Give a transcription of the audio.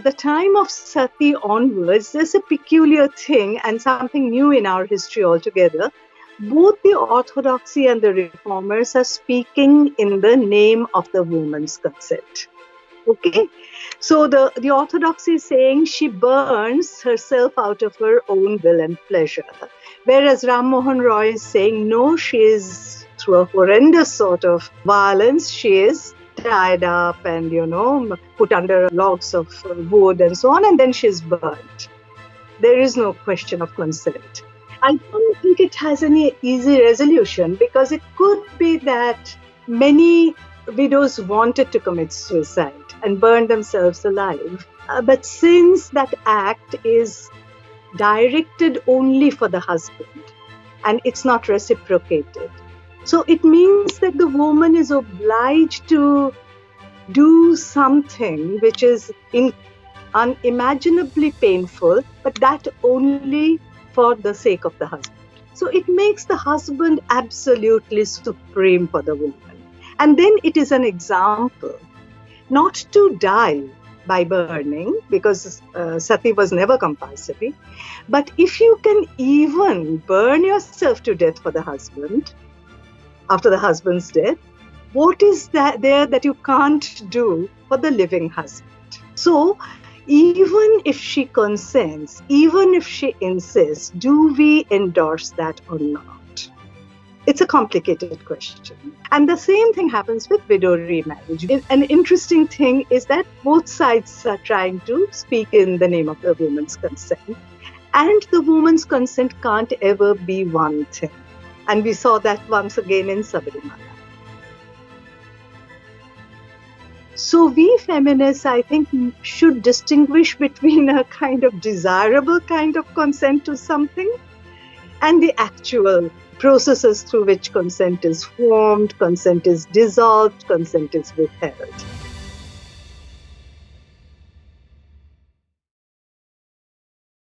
the time of Sati onwards, there's a peculiar thing and something new in our history altogether. Both the orthodoxy and the reformers are speaking in the name of the woman's consent. Okay, so the orthodoxy is saying she burns herself out of her own will and pleasure, whereas Ram Mohan Roy is saying no, she is through a horrendous sort of violence, she is tied up and put under logs of wood and so on, and then she's burnt. There is no question of consent. I don't think it has any easy resolution, because it could be that many widows wanted to commit suicide and burn themselves alive. But since that act is directed only for the husband and it's not reciprocated, so it means that the woman is obliged to do something which is unimaginably painful, but that only for the sake of the husband. So it makes the husband absolutely supreme for the woman. And then it is an example not to die by burning, because sati was never compulsory, but if you can even burn yourself to death for the husband, after the husband's death, what is that there that you can't do for the living husband? So even if she consents, even if she insists, do we endorse that or not? It's a complicated question. And the same thing happens with widow remarriage. An interesting thing is that both sides are trying to speak in the name of the woman's consent. And the woman's consent can't ever be one thing. And we saw that once again in Sabarimala. So we feminists, I think, should distinguish between a kind of desirable kind of consent to something and the actual processes through which consent is formed, consent is dissolved, consent is withheld.